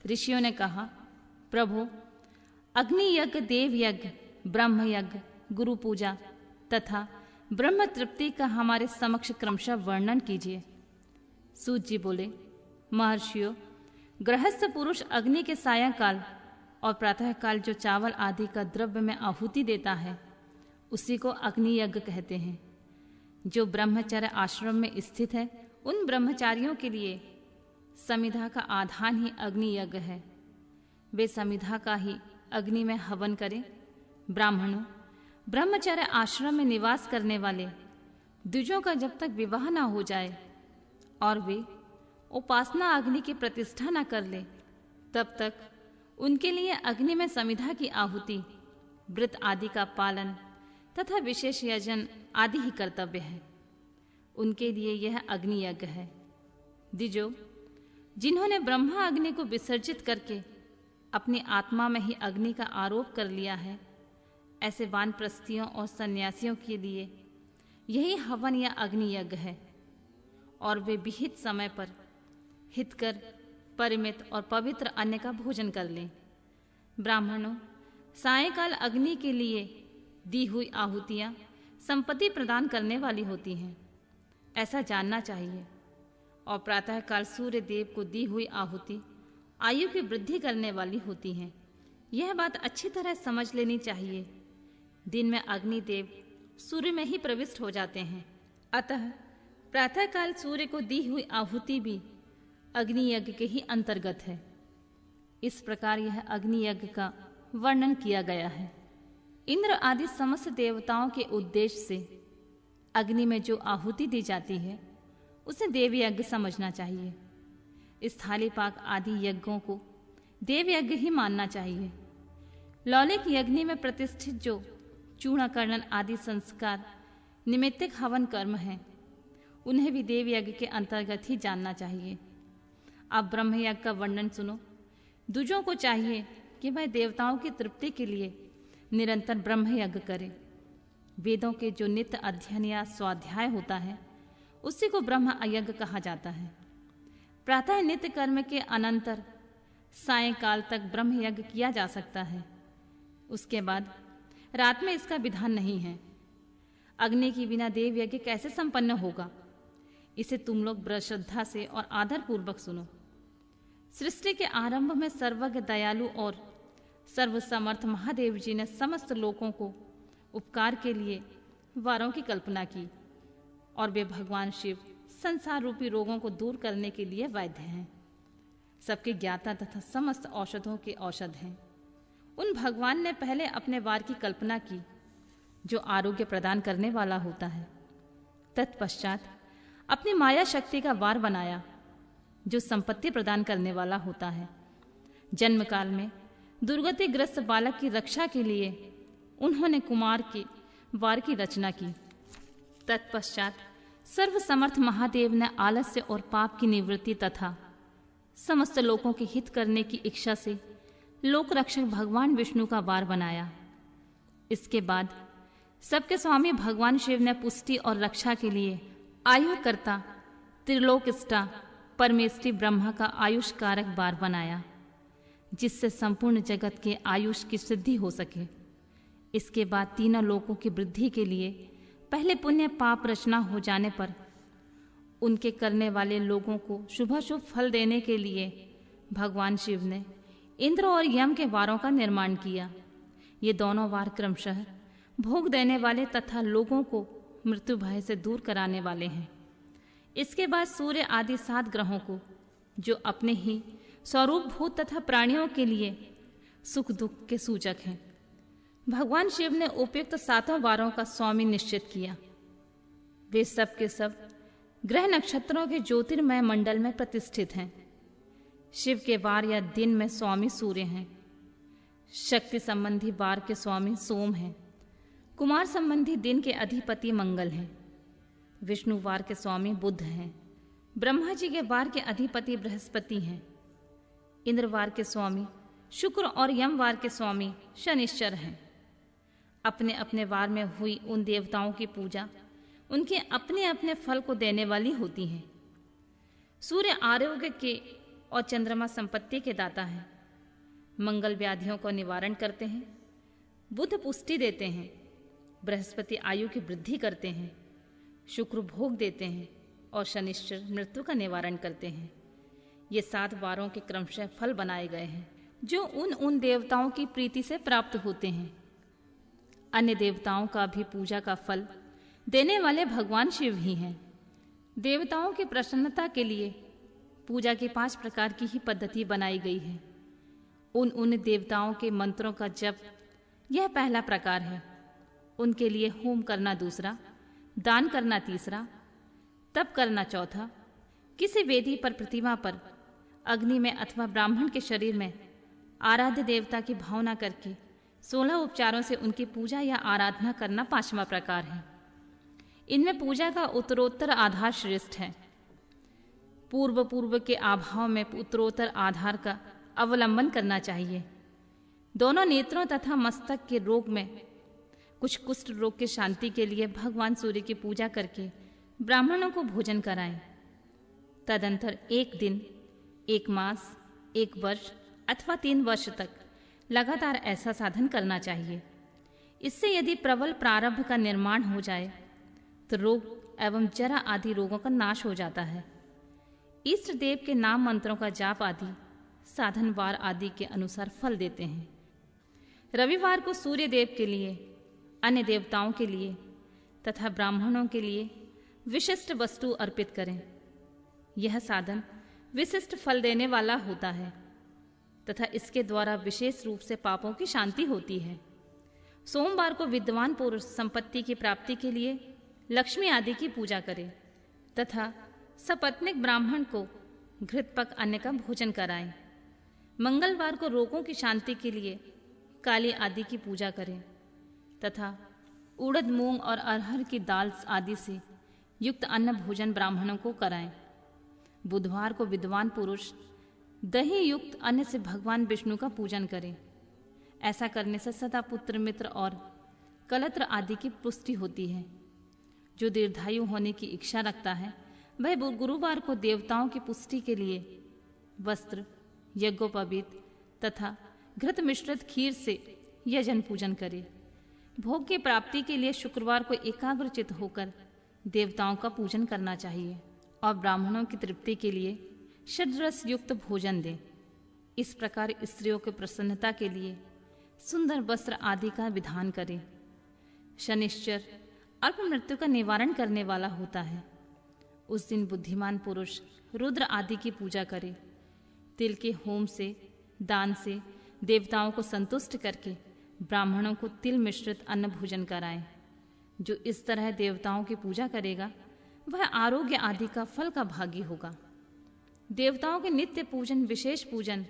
ऋषियों ने कहा, प्रभु, अग्नि यज्ञ, देव यज्ञ, ब्रह्म यज्ञ, गुरु पूजा तथा ब्रह्म तृप्ति का हमारे समक्ष क्रमशः वर्णन कीजिए। सूत जी बोले, महर्षियों, गृहस्थ पुरुष अग्नि के सायंकाल और प्रातःकाल जो चावल आदि का द्रव्य में आहुति देता है उसी को अग्नि यज्ञ कहते हैं। जो ब्रह्मचर्य आश्रम में स्थित है उन ब्रह्मचारियों के लिए समिधा का आधान ही अग्नि यज्ञ है। वे समिधा का ही अग्नि में हवन करें। ब्राह्मणों, ब्रह्मचर्य आश्रम में निवास करने वाले द्विजों का जब तक विवाह न हो जाए और वे उपासना अग्नि की प्रतिष्ठा न कर ले तब तक उनके लिए अग्नि में समिधा की आहुति, व्रत आदि का पालन तथा विशेष यजन आदि ही कर्तव्य है। उनके लिए यह अग्नि यज्ञ है। द्विजो, जिन्होंने ब्रह्मा अग्नि को विसर्जित करके अपनी आत्मा में ही अग्नि का आरोप कर लिया है, ऐसे वानप्रस्थियों और सन्यासियों के लिए यही हवन या अग्नि यज्ञ है और वे विहित समय पर हितकर, परिमित और पवित्र अन्न का भोजन कर लें। ब्राह्मणों, सायंकाल अग्नि के लिए दी हुई आहुतियां संपत्ति प्रदान करने वाली होती हैं, ऐसा जानना चाहिए। और प्रातःकाल सूर्य देव को दी हुई आहुति आयु की वृद्धि करने वाली होती हैं। यह बात अच्छी तरह समझ लेनी चाहिए। दिन में अग्निदेव सूर्य में ही प्रविष्ट हो जाते हैं, अतः प्रातःकाल सूर्य को दी हुई आहुति भी अग्नि यज्ञ के ही अंतर्गत है। इस प्रकार यह अग्नि यज्ञ का वर्णन किया गया है। इंद्र आदि समस्त देवताओं के उद्देश्य से अग्नि में जो आहुति दी जाती है उसे देव यज्ञ समझना चाहिए। स्थाली पाक आदि यज्ञों को देव यज्ञ ही मानना चाहिए। लौलिक यज्ञ में प्रतिष्ठित जो चूर्णकर्णन आदि संस्कार निमित्तिक हवन कर्म हैं, उन्हें भी देव यज्ञ के अंतर्गत ही जानना चाहिए। अब ब्रह्म यज्ञ का वर्णन सुनो। द्विजों को चाहिए कि वह देवताओं की तृप्ति के लिए निरंतर ब्रह्म यज्ञ करे। वेदों के जो नित्य अध्ययन या स्वाध्याय होता है उसी को ब्रह्म यज्ञ कहा जाता है। प्रातः नित्य कर्म के अनंतर सायंकाल तक ब्रह्म यज्ञ किया जा सकता है। उसके बाद रात में इसका विधान नहीं है। अग्नि के बिना देव यज्ञ कैसे संपन्न होगा, इसे तुम लोग बड़ी श्रद्धा से और आदर पूर्वक सुनो। सृष्टि के आरंभ में सर्वज्ञ, दयालु और सर्वसमर्थ महादेव जी ने समस्त लोगों को उपकार के लिए वारों की कल्पना की और वे भगवान शिव संसार रूपी रोगों को दूर करने के लिए वैद्य हैं, सबके ज्ञाता तथा समस्त औषधों के औषध हैं। उन भगवान ने पहले अपने वार की कल्पना की जो आरोग्य प्रदान करने वाला होता है। तत्पश्चात अपनी माया शक्ति का वार बनाया जो संपत्ति प्रदान करने वाला होता है। जन्म काल में दुर्गतिग्रस्त बालक की रक्षा के लिए उन्होंने कुमार के वार की रचना की। तत्पश्चात सर्वसमर्थ महादेव ने आलस्य और पाप की निवृत्ति तथा समस्त लोगों के हित करने की इच्छा से लोक रक्षक भगवान विष्णु का वार बनाया। इसके बाद सबके स्वामी भगवान शिव ने पुष्टि और रक्षा के लिए आयुकर्ता त्रिलोकष्टा परमेष्टि ब्रह्मा का आयुष कारक वार बनाया जिससे संपूर्ण जगत के आयुष की सिद्धि हो सके। इसके बाद तीनों लोकों की वृद्धि के लिए पहले पुण्य पाप रचना हो जाने पर उनके करने वाले लोगों को शुभाशुभ फल देने के लिए भगवान शिव ने इंद्र और यम के वारों का निर्माण किया। ये दोनों वार क्रमशः भोग देने वाले तथा लोगों को मृत्यु भय से दूर कराने वाले हैं। इसके बाद सूर्य आदि 7 ग्रहों को जो अपने ही स्वरूप भूत तथा प्राणियों के लिए सुख दुख के सूचक हैं, भगवान शिव ने उपयुक्त 7 वारों का स्वामी निश्चित किया। वे सब के सब ग्रह नक्षत्रों के ज्योतिर्मय मंडल में प्रतिष्ठित हैं। शिव के वार या दिन में स्वामी सूर्य हैं। शक्ति संबंधी वार के स्वामी सोम हैं। कुमार संबंधी दिन के अधिपति मंगल हैं। विष्णु वार के स्वामी बुध हैं। ब्रह्मा जी के वार के अधिपति बृहस्पति हैं। इंद्र वार के स्वामी शुक्र और यम वार के स्वामी शनिश्चर हैं। अपने अपने वार में हुई उन देवताओं की पूजा उनके अपने अपने फल को देने वाली होती है। सूर्य आरोग्य के और चंद्रमा संपत्ति के दाता हैं। मंगल व्याधियों को निवारण करते हैं, बुध पुष्टि देते हैं, बृहस्पति आयु की वृद्धि करते हैं, शुक्र भोग देते हैं और शनिश्चर मृत्यु का निवारण करते हैं। ये 7 वारों के क्रमशः फल बनाए गए हैं जो उन देवताओं की प्रीति से प्राप्त होते हैं। अन्य देवताओं का भी पूजा का फल देने वाले भगवान शिव ही हैं। देवताओं की प्रसन्नता के लिए पूजा की 5 प्रकार की ही पद्धति बनाई गई है। उन देवताओं के मंत्रों का जप यह पहला प्रकार है। उनके लिए होम करना दूसरा, दान करना तीसरा, तप करना चौथा, किसी वेदी पर प्रतिमा पर अग्नि में अथवा ब्राह्मण के शरीर में आराध्य देवता की भावना करके 16 उपचारों से उनकी पूजा या आराधना करना 5वां प्रकार है। इनमें पूजा का उत्तरोत्तर आधार श्रेष्ठ है। पूर्व के अभाव में उत्तरोत्तर आधार का अवलंबन करना चाहिए। दोनों नेत्रों तथा मस्तक के रोग में कुछ कुष्ठ रोग की शांति के लिए भगवान सूर्य की पूजा करके ब्राह्मणों को भोजन कराएं। तदंतर 1 दिन, 1 मास, 1 वर्ष अथवा 3 वर्ष तक लगातार ऐसा साधन करना चाहिए। इससे यदि प्रबल प्रारब्ध का निर्माण हो जाए तो रोग एवं जरा आदि रोगों का नाश हो जाता है। इष्ट देव के नाम मंत्रों का जाप आदि साधन वार आदि के अनुसार फल देते हैं। रविवार को सूर्य देव के लिए, अन्य देवताओं के लिए तथा ब्राह्मणों के लिए विशिष्ट वस्तु अर्पित करें। यह साधन विशिष्ट फल देने वाला होता है तथा इसके द्वारा विशेष रूप से पापों की शांति होती है। सोमवार को विद्वान पुरुष संपत्ति की प्राप्ति के लिए लक्ष्मी आदि की पूजा करें तथा सपत्निक ब्राह्मण को घृतपक अन्न का भोजन कराएं। मंगलवार को रोगों की शांति के लिए काली आदि की पूजा करें तथा उड़द, मूंग और अरहर की दाल आदि से युक्त अन्न भोजन ब्राह्मणों को कराएं। बुधवार को विद्वान पुरुष दही युक्त अन्न से भगवान विष्णु का पूजन करें। ऐसा करने से सदा पुत्र, मित्र और कलत्र आदि की पुष्टि होती है। जो दीर्घायु होने की इच्छा रखता है वह गुरुवार को देवताओं की पुष्टि के लिए वस्त्र, यज्ञोपवीत तथा घृत मिश्रित खीर से यजन पूजन करे। भोग की प्राप्ति के लिए शुक्रवार को एकाग्रचित होकर देवताओं का पूजन करना चाहिए और ब्राह्मणों की तृप्ति के लिए षड्रस युक्त भोजन दें। इस प्रकार स्त्रियों की प्रसन्नता के लिए सुंदर वस्त्र आदि का विधान करें। शनिश्चर अल्प मृत्यु का निवारण करने वाला होता है। उस दिन बुद्धिमान पुरुष रुद्र आदि की पूजा करे। तिल के होम से, दान से देवताओं को संतुष्ट करके ब्राह्मणों को तिल मिश्रित अन्न भोजन कराएं। जो इस तरह देवताओं की पूजा करेगा वह आरोग्य आदि का फल का भागी होगा। देवताओं के नित्य पूजन, विशेष पूजन,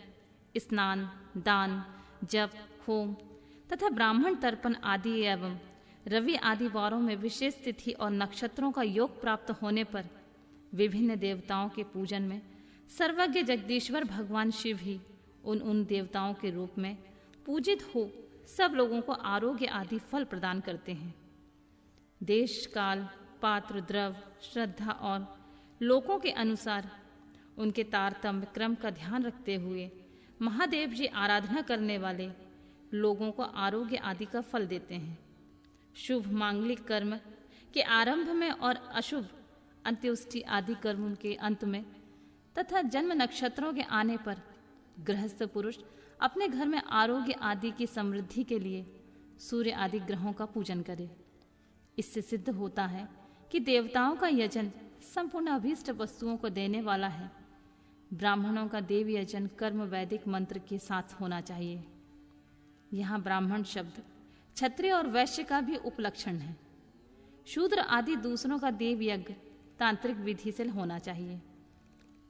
स्नान, दान, जप, होम तथा ब्राह्मण तर्पण आदि एवं रवि आदि वारों में विशेष तिथि और नक्षत्रों का योग प्राप्त होने पर विभिन्न देवताओं के पूजन में सर्वज्ञ जगदीश्वर भगवान शिव ही उन देवताओं के रूप में पूजित हो सब लोगों को आरोग्य आदि फल प्रदान करते हैं। देश, काल, पात्र, द्रव, श्रद्धा और लोकों के अनुसार उनके तारतम्य क्रम का ध्यान रखते हुए महादेव जी आराधना करने वाले लोगों को आरोग्य आदि का फल देते हैं। शुभ मांगलिक कर्म के आरंभ में और अशुभ अंत्योष्टि आदि कर्म के अंत में तथा जन्म नक्षत्रों के आने पर गृहस्थ पुरुष अपने घर में आरोग्य आदि की समृद्धि के लिए सूर्य आदि ग्रहों का पूजन करे। इससे सिद्ध होता है कि देवताओं का यजन संपूर्ण अभीष्ट वस्तुओं को देने वाला है। ब्राह्मणों का देव यजन कर्म वैदिक मंत्र के साथ होना चाहिए। यहाँ ब्राह्मण शब्द क्षत्रिय और वैश्य का भी उपलक्षण है। शूद्र आदि दूसरों का देव यज्ञ तांत्रिक विधि से होना चाहिए।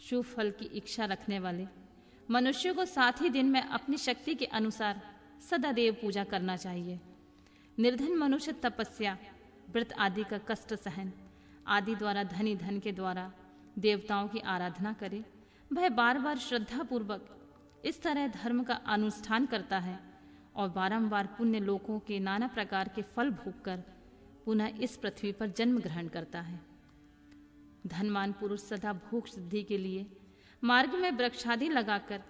शुभ फल की इच्छा रखने वाले मनुष्य को साथ ही दिन में अपनी शक्ति के अनुसार सदा देव पूजा करना चाहिए। निर्धन मनुष्य तपस्या, व्रत आदि का कष्ट सहन आदि द्वारा धनी धन के द्वारा देवताओं की आराधना करे। वह बार बार श्रद्धा पूर्वक इस तरह धर्म का अनुष्ठान करता है और बारंबार पुण्य लोकों के नाना प्रकार के फल भोगकर पुनः इस पृथ्वी पर जन्म ग्रहण करता है। धनवान पुरुष सदा भोग सिद्धि के लिए मार्ग में वृक्षादि लगाकर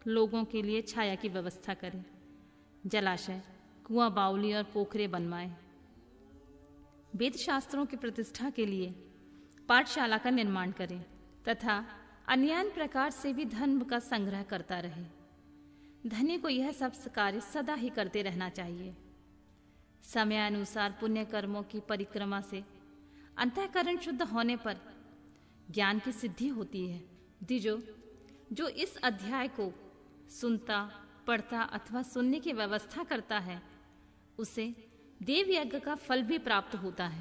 लोगों के लिए छाया की व्यवस्था करें। जलाशय, कुआं, बावली और पोखरे बनवाएं। वेद शास्त्रों की प्रतिष्ठा के लिए पाठशाला का निर्माण करें तथा अन्य प्रकार से भी धर्म का संग्रह करता रहे। धनी को यह सब कार्य सदा ही करते रहना चाहिए। समयानुसार पुण्य कर्मों की परिक्रमा से अंतःकरण शुद्ध होने पर ज्ञान की सिद्धि होती है। जो इस अध्याय को सुनता, पढ़ता अथवा सुनने की व्यवस्था करता है, उसे देव यज्ञ का फल भी प्राप्त होता है।